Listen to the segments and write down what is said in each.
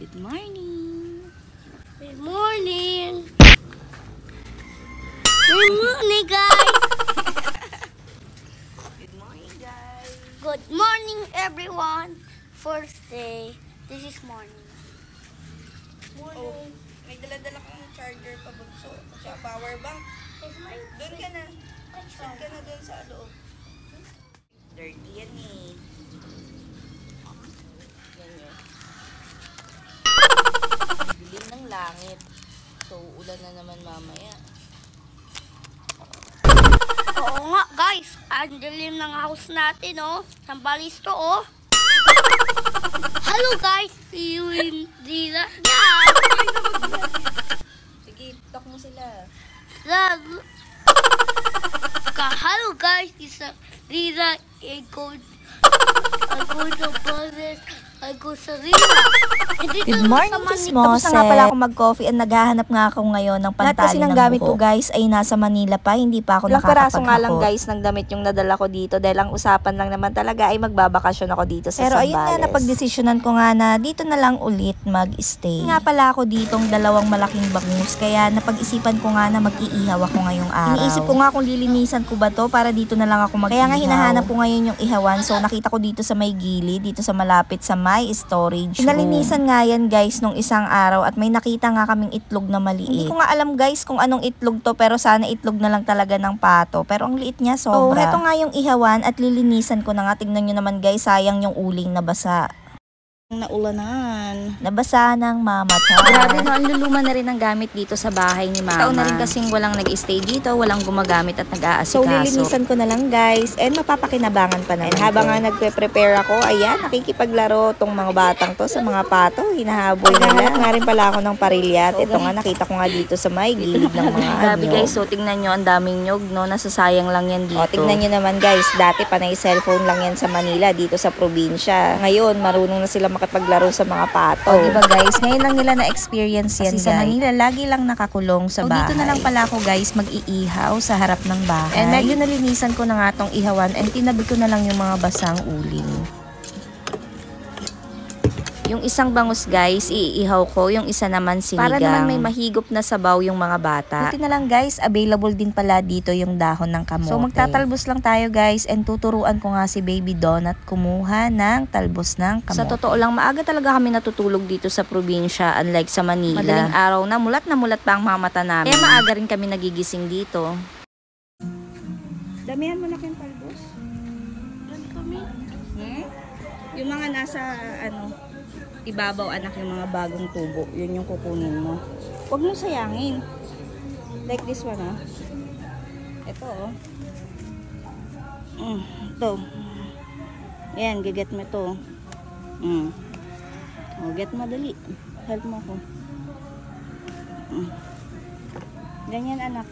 Good morning. Good morning. Good morning, guys. Good morning, guys. Good morning, everyone. First day. This is morning. Oh, may dala-dala kang charger pa bunso. At power bank. Doon ka na. Doon ka na doon sa loob. Dirty yan eh. Yan yun. Dilim ng langit. So, ulan na naman mamaya. Oo nga, guys. Ang dilim ng house natin, oh. Sambalis to, oh. Hello, guys. See you in the... Yeah. Sige, talk mo sila. Hello, guys. Lisa, I go to Paris. I go sa Rina. Good morning, Chismoses. Tapos na nga pala ako mag-coffee at naghahanap nga ako ngayon ng pantali ng buhok. Lahat kasi ng gamit ko guys ay nasa Manila pa, hindi pa ako nakakapag-hakot. Ilang nga lang guys ng damit yung nadala ko dito dahil ang usapan lang naman talaga ay magbabakasyon ako dito sa Zambales. Pero ayun nga, napag-desisyonan ko nga na dito na lang ulit mag-stay. Nga pala ako ditong dalawang malaking bangus, kaya napag-isipan ko nga na mag-iihaw ako ngayong araw. Iniisip ko nga kung lilinisan ko ba to para dito na lang ako mag-ihaw. Kaya nga hinahanap ko ngayon yung ihawan, so nakita ko dito sa may gilid, dito sa malapit sa may storage room. Nalinisan nga yan guys nung isang araw at may nakita nga kaming itlog na maliit. Hindi ko nga alam guys kung anong itlog to, pero sana itlog na lang talaga ng pato. Pero ang liit niya sobra. So heto nga yung ihawan at lilinisan ko na nga. Tingnan nyo naman guys, sayang yung uling na basa. Naulanan. Nabasa ng mama. Grabe no, ang luluma na rin ang gamit dito sa bahay ni mama. Taon na rin kasing walang nag-stay dito, walang gumagamit at nag-aasikaso. So lilinisan ko na lang guys, and mapapakinabangan pa na. And habang nga nagpe-prepare ako, ayan, nakikipaglaro tong mga batang to sa mga pato, hinahabol nila. Nga rin pala ako ng parilya at ito nga nakita ko nga dito sa may gilid ng mga Grabe guys, so tingnan nyo, ang daming nyog, no? Nasasayang lang yan dito. O, tingnan nyo naman guys, dati panay cellphone lang yan sa Manila, dito sa probinsya. Ngayon, marunong na sila makipaglaro sa mga pato. O, diba guys, ngayon lang nila na-experience yan kasi guys. Sa Manila, lagi lang nakakulong sa bahay. Dito na lang pala ako guys, mag-iihaw sa harap ng bahay. And medyo nalinisan ko na nga tong ihawan and tinabi ko na lang yung mga basang uling. Yung isang bangus guys, iihaw ko. Yung isa naman sinigang. Para naman may mahigop na sabaw yung mga bata. Buti na lang guys, available din pala dito yung dahon ng kamote. So magtatalbos lang tayo guys and tuturuan ko nga si Baby Donut kumuha ng talbos ng kamote. Sa totoo lang, maaga talaga kami natutulog dito sa probinsya unlike sa Manila. Madaling araw na mulat pa ang mga mata namin. Kaya maaga rin kami nagigising dito. Damihan mo na kayong talbos. Yan kami. Yung mga nasa, ibabaw anak, yung mga bagong tubo, yun yung kukunin mo. Huwag mo sayangin. Like this one, Ito, ito. Yan, giget mo ito. Get mo, dali. Help mo ko. Ganyan, anak.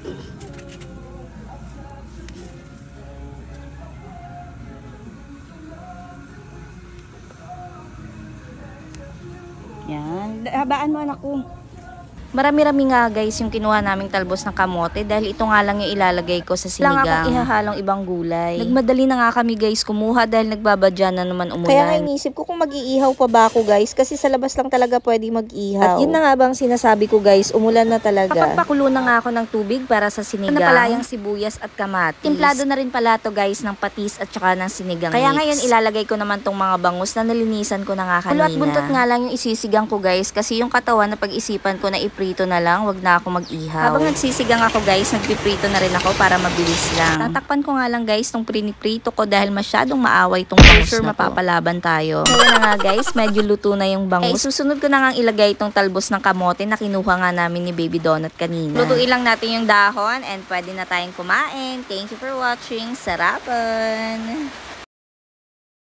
Yan. Habaan mo, anak ko. Marami-rami nga guys yung kinuha naming talbos ng kamote dahil ito nga lang yung ilalagay ko sa sinigang. Lang akong ihahalong ibang gulay. Nagmadali na nga kami guys kumuha dahil nagbabadya na naman umulan. Kaya nga inisip ko kung mag-iihaw pa ba ako guys kasi sa labas lang talaga pwede mag-ihaw. At yun na nga bang sinasabi ko guys, umulan na talaga. Kapagpakulo na nga ako ng tubig para sa sinigang. Ano pala yung sibuyas at kamatis. Timplado na rin pala to guys ng patis at saka ng sinigang Kaya ngayon ilalagay ko naman tong mga bangus na nalinisan ko na nga kanina. Kulo at buntot nga lang yung isisigang ko guys kasi yung katawan na pag-isipan ko na prito na lang, wag na ako mag-ihaw. Habang nagsisigang ako guys, nagpiprito na rin ako para mabilis lang. Tatakpan ko nga lang guys tong priniprito ko dahil masyadong maaway tong bangus na to. Mapapalaban tayo. Kaya na nga guys, medyo luto na yung bangus. Susunod ko na nga ilagay itong talbos ng kamote na kinuha nga namin ni Baby Donut kanina. Lutuin lang natin yung dahon and pwede na tayong kumain. Thank you for watching. Sarapan!